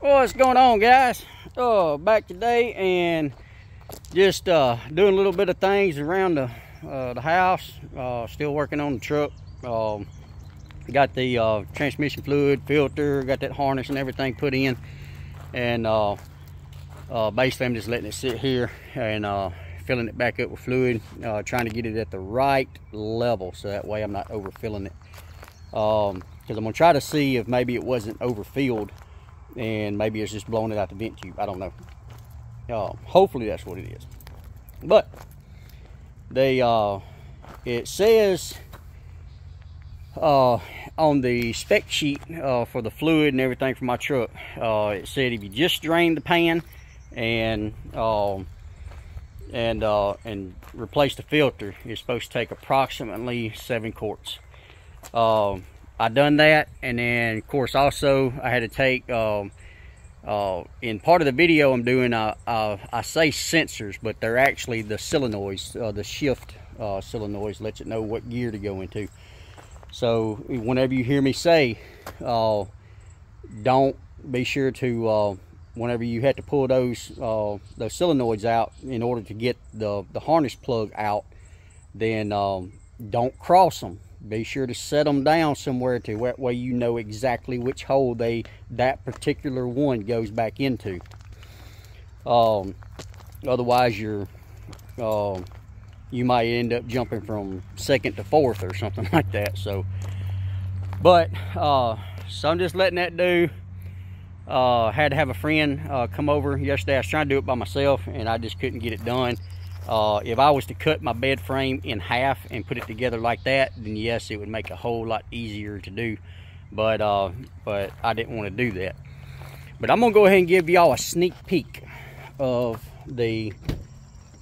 What's going on, guys? Back today and just doing a little bit of things around the house. Still working on the truck. Got the transmission fluid filter, got that harness and everything put in, and basically I'm just letting it sit here and filling it back up with fluid, trying to get it at the right level so that way I'm not overfilling it, because I'm gonna try to see if maybe it wasn't overfilled and maybe it's just blowing it out the vent tube. I don't know. Hopefully that's what it is. But they it says on the spec sheet for the fluid and everything for my truck, it said if you just drain the pan and replace the filter, it's supposed to take approximately 7 quarts. I done that, and then of course also I had to take in part of the video I'm doing, I say sensors, but they're actually the solenoids, the shift solenoids, lets it know what gear to go into. So whenever you hear me say don't, be sure to whenever you have to pull those solenoids out in order to get the harness plug out, then don't cross them. Be sure to set them down somewhere to that way you know exactly which hole that particular one goes back into. Otherwise you might end up jumping from 2nd to 4th or something like that. So I'm just letting that do. Had to have a friend come over yesterday. I was trying to do it by myself and I just couldn't get it done. If I was to cut my bed frame in half and put it together like that, then yes, it would make a whole lot easier to do. But I didn't want to do that. But I'm gonna go ahead and give y'all a sneak peek of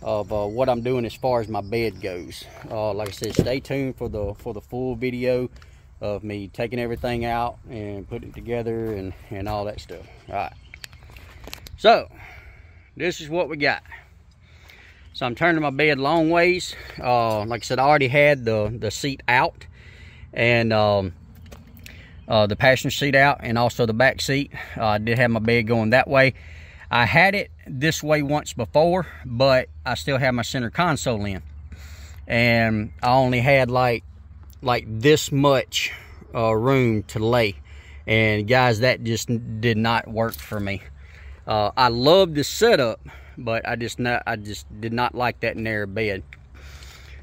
what I'm doing as far as my bed goes. Like I said, stay tuned for the full video of me taking everything out and putting it together and all that stuff. All right. So this is what we got. So I'm turning my bed long ways. Like I said, I already had the seat out and the passenger seat out and also the back seat. I did have my bed going that way. I had it this way once before, but I still have my center console in. And I only had like this much room to lay. And guys, that just did not work for me. I love the setup, but I just did not like that narrow bed.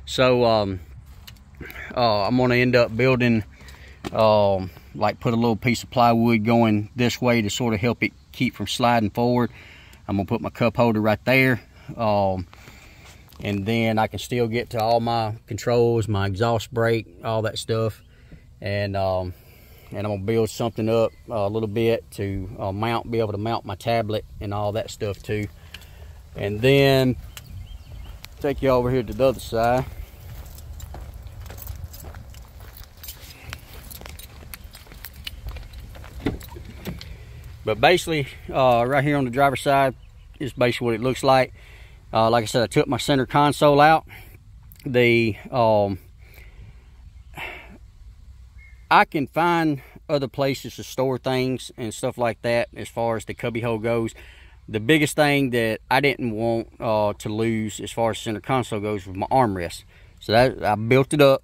So I'm gonna end up building like put a little piece of plywood going this way to sort of help it keep from sliding forward. I'm gonna put my cup holder right there, and then I can still get to all my controls, my exhaust brake, all that stuff, and I'm gonna build something up a little bit to be able to mount my tablet and all that stuff too. And then take you over here to the other side. But basically, right here on the driver's side is basically what it looks like. Like I said, I took my center console out. I can find other places to store things and stuff like that as far as the cubby hole goes. The biggest thing that I didn't want to lose as far as center console goes was my armrest. So that I built it up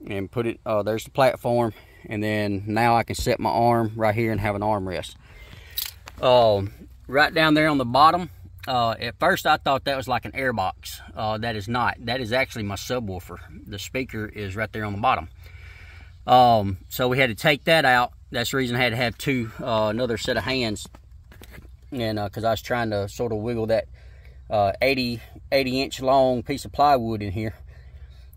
and put it, there's the platform, and then now I can set my arm right here and have an armrest. Right down there on the bottom, at first I thought that was like an air box. That is not. That is actually my subwoofer. The speaker is right there on the bottom. So we had to take that out. That's the reason I had to have another set of hands. And because I was trying to sort of wiggle that 80-inch long piece of plywood in here.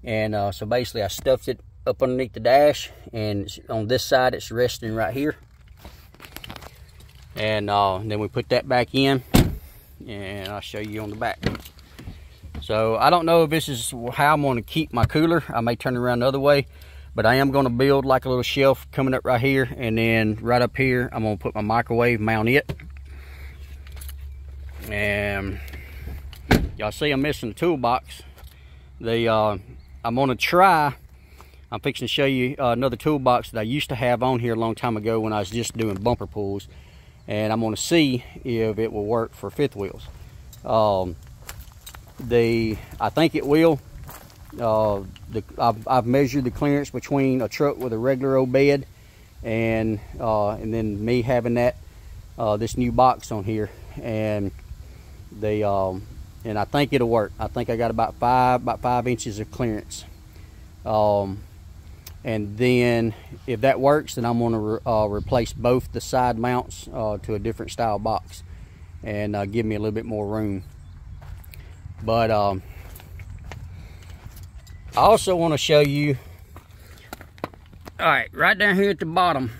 And so basically I stuffed it up underneath the dash, and on this side it's resting right here. And then we put that back in, and I'll show you on the back. So I don't know if this is how I'm going to keep my cooler. I may turn it around the other way, but I am going to build like a little shelf coming up right here, and then right up here I'm going to put my microwave, mount it. And y'all see I'm missing the toolbox. I'm going to try, I'm fixing to show you another toolbox that I used to have on here a long time ago when I was just doing bumper pulls. and I'm going to see if it will work for fifth wheels. I think it will. I've measured the clearance between a truck with a regular old bed and then me having that this new box on here, and I think it'll work. I think I got about 5 inches of clearance. And then if that works, then I'm going to replace both the side mounts to a different style box and give me a little bit more room. But I also want to show you, all right down here at the bottom.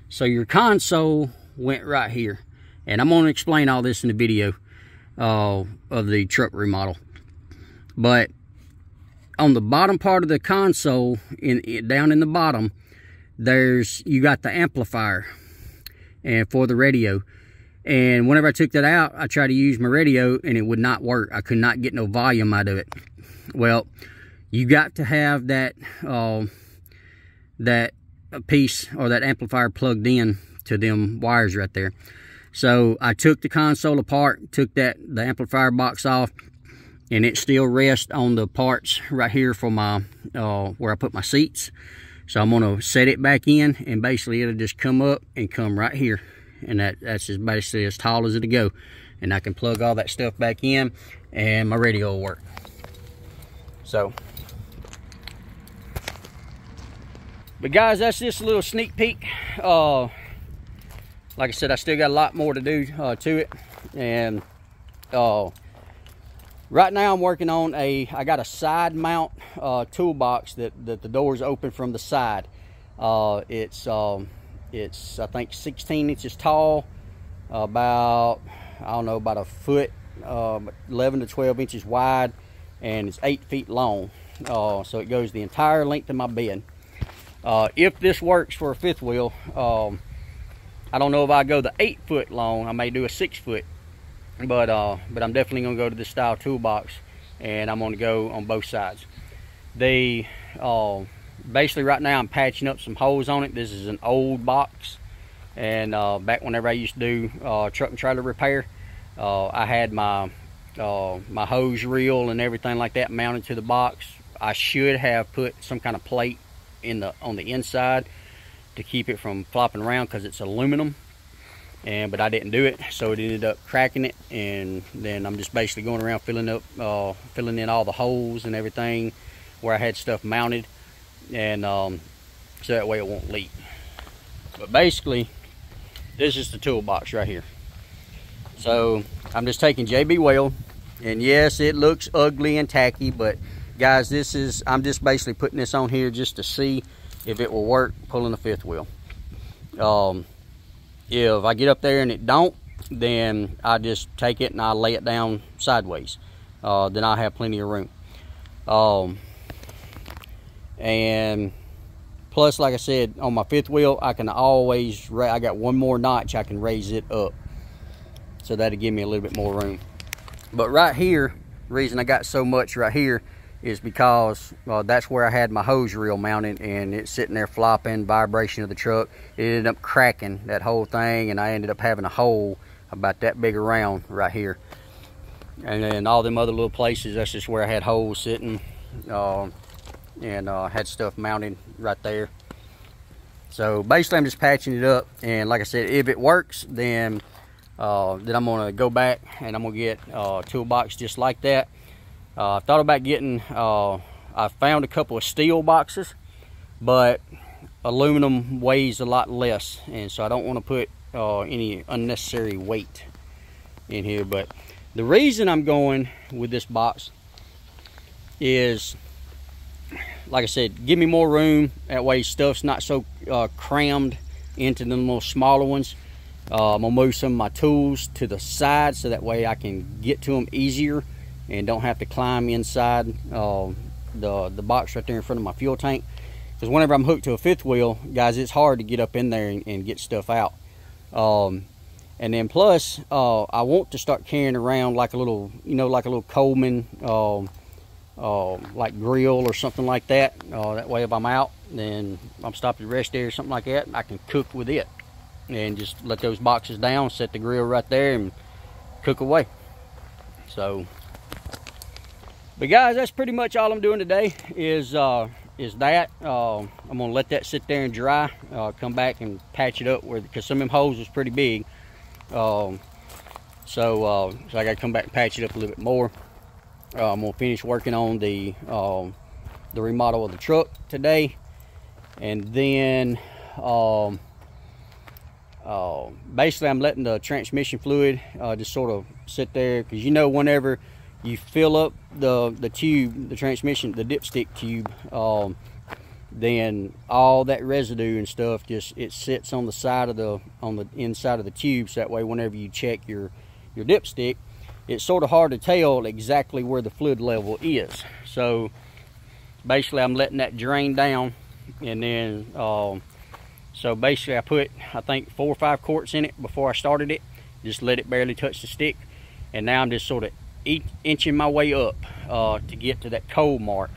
So your console went right here, and I'm going to explain all this in the video of the truck remodel. But on the bottom part of the console, down in the bottom, you got the amplifier and for the radio. And whenever I took that out, I tried to use my radio and it would not work. I could not get no volume out of it. Well, you got to have that piece or that amplifier plugged in to them wires right there. So I took the console apart, took the amplifier box off, and it still rests on the parts right here for my where I put my seats. So I'm going to set it back in, and basically it'll just come up and come right here, and that's just basically as tall as it'll go. And I can plug all that stuff back in and my radio will work. So, but guys, that's just a little sneak peek. Like I said, I still got a lot more to do to it, and right now I'm working on I got a side mount toolbox that the doors open from the side. It's I think 16 inches tall, about, I don't know, about a foot, 11 to 12 inches wide, and it's 8 feet long. So it goes the entire length of my bed. If this works for a fifth wheel, I don't know if I go the 8 foot long. I may do a 6 foot. But I'm definitely gonna go to this style toolbox, and I'm gonna go on both sides. Basically right now I'm patching up some holes on it. This is an old box, and back whenever I used to do truck and trailer repair, I had my hose reel and everything like that mounted to the box. I should have put some kind of plate on the inside to keep it from flopping around, because it's aluminum. But I didn't do it, so it ended up cracking it, and then I'm just basically going around filling in all the holes and everything where I had stuff mounted, and so that way it won't leak. But basically, this is the toolbox right here. So I'm just taking JB Weld, and yes, it looks ugly and tacky, but guys, I'm just basically putting this on here just to see if it will work pulling the fifth wheel. If I get up there and it don't, then I just take it and I lay it down sideways. Then I have plenty of room. And plus, like I said, on my fifth wheel, I can always, I got one more notch I can raise it up. So that'll give me a little bit more room. But right here, the reason I got so much right here is because that's where I had my hose reel mounted, and it's sitting there flopping, vibration of the truck. It ended up cracking that whole thing, and I ended up having a hole about that big around right here. And then all them other little places, that's just where I had holes sitting, and had stuff mounted right there. So basically I'm just patching it up, and like I said, if it works, then I'm gonna go back and I'm gonna get a toolbox just like that. I thought about getting, I found a couple of steel boxes, but aluminum weighs a lot less, and so I don't want to put any unnecessary weight in here. But the reason I'm going with this box is, like I said, give me more room. That way stuff's not so crammed into the little smaller ones. I'm gonna move some of my tools to the side, so that way I can get to them easier and don't have to climb inside the box right there in front of my fuel tank. Because whenever I'm hooked to a fifth wheel, guys, it's hard to get up in there and get stuff out. And then plus, I want to start carrying around like a little, like a little Coleman, like grill or something like that. That way if I'm out, then I'm stopped at the rest area or something like that, I can cook with it. and just let those boxes down, set the grill right there, and cook away. So, but guys, that's pretty much all I'm doing today is that. I'm gonna let that sit there and dry, come back and patch it up, because some of them holes was pretty big. So I gotta come back and patch it up a little bit more. I'm gonna finish working on the remodel of the truck today, and then basically I'm letting the transmission fluid just sort of sit there, because you know, whenever you fill up the tube, the transmission, the dipstick tube, then all that residue and stuff it sits on the side of on the inside of the tube, so that way whenever you check your dipstick, it's sort of hard to tell exactly where the fluid level is. So basically I'm letting that drain down, and then so basically I put, I think, 4 or 5 quarts in it before I started it, just let it barely touch the stick, and now I'm just sort of inching my way up to get to that cold mark.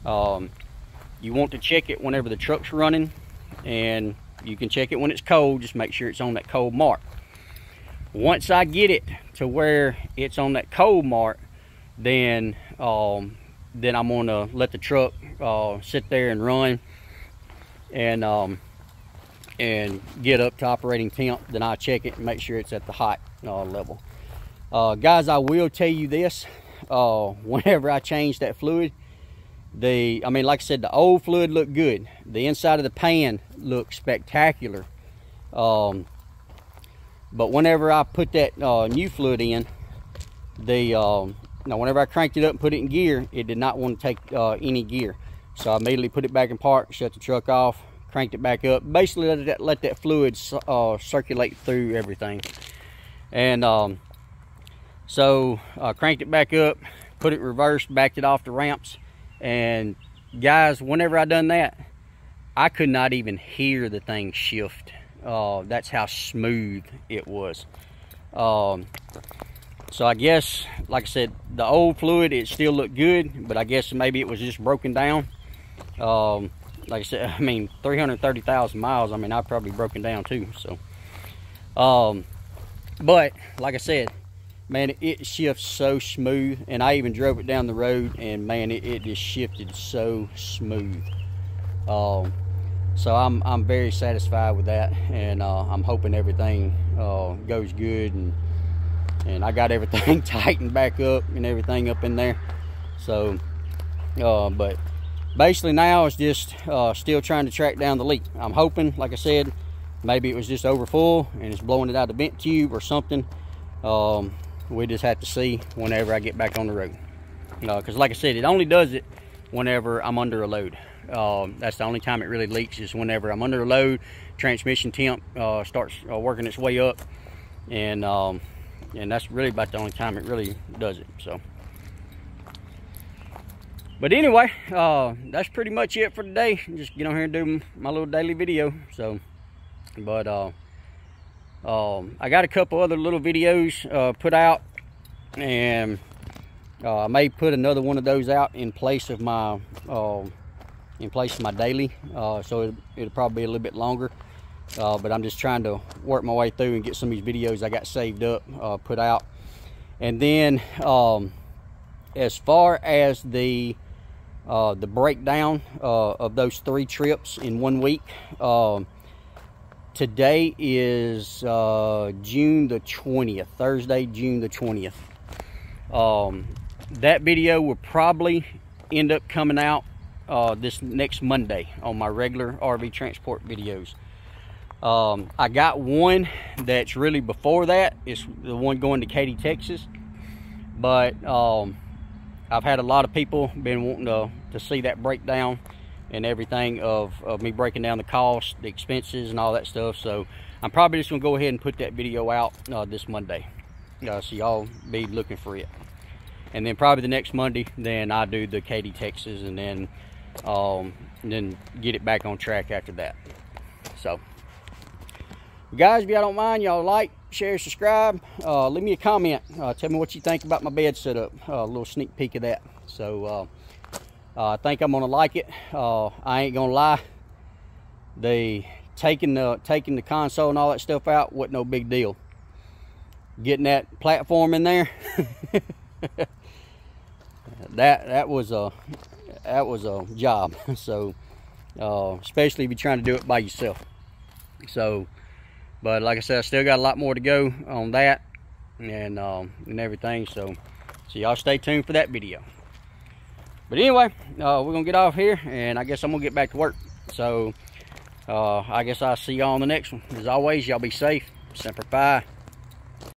You want to check it whenever the truck's running, and you can check it when it's cold. Just make sure it's on that cold mark. Once I get it to where it's on that cold mark, then I'm gonna let the truck sit there and run, and get up to operating temp. Then I check it and make sure it's at the hot level. Guys, I will tell you this, whenever I change that fluid, I mean, like I said, the old fluid looked good. The inside of the pan looked spectacular. But whenever I put that new fluid in, now whenever I cranked it up and put it in gear, it did not want to take any gear. So I immediately put it back in park, shut the truck off, cranked it back up, basically let that fluid circulate through everything. And so I cranked it back up, put it reversed, backed it off the ramps, and guys, whenever I done that, I could not even hear the thing shift. That's how smooth it was. So I guess, like I said, the old fluid, it still looked good, but I guess maybe it was just broken down. Like I said, I mean, 330,000 miles, I mean, I've probably broken down too. So but like I said, man, it shifts so smooth, and I even drove it down the road, and man, it just shifted so smooth. So I'm very satisfied with that, and I'm hoping everything goes good, and I got everything tightened back up and everything up in there. So but basically now it's just still trying to track down the leak. I'm hoping, like I said, maybe it was just over full and it's blowing it out of the vent tube or something. We just have to see whenever I get back on the road, because like I said, it only does it whenever I'm under a load. That's the only time it really leaks, is whenever I'm under a load, transmission temp starts working its way up, and that's really about the only time it really does it. So, but anyway, that's pretty much it for today. Just get on here and do my little daily video. So, but I got a couple other little videos put out, and I may put another one of those out in place of my daily, so it'll probably be a little bit longer, but I'm just trying to work my way through and get some of these videos I got saved up put out. And then as far as the breakdown of those 3 trips in 1 week, today is June the 20th, Thursday, June the 20th. That video will probably end up coming out this next Monday on my regular RV transport videos. I got one that's really before that. It's the one going to Katy, Texas. But I've had a lot of people been wanting to see that breakdown and everything of me breaking down the cost, the expenses, and all that stuff. So I'm probably just gonna go ahead and put that video out this Monday, so y'all be looking for it. And then probably the next Monday, then I do the Katy, Texas, and then get it back on track after that. So guys, if y'all don't mind, y'all like, share, subscribe, leave me a comment, tell me what you think about my bed setup, a little sneak peek of that. So I think I'm gonna like it. I ain't gonna lie, the taking the console and all that stuff out wasn't no big deal. Getting that platform in there, that was a job. So especially if you're trying to do it by yourself. So, but like I said, I still got a lot more to go on that and everything. So y'all stay tuned for that video. But anyway, we're gonna get off here, and I guess I'm gonna get back to work. So I guess I'll see y'all on the next one. As always, y'all be safe. Semper Fi.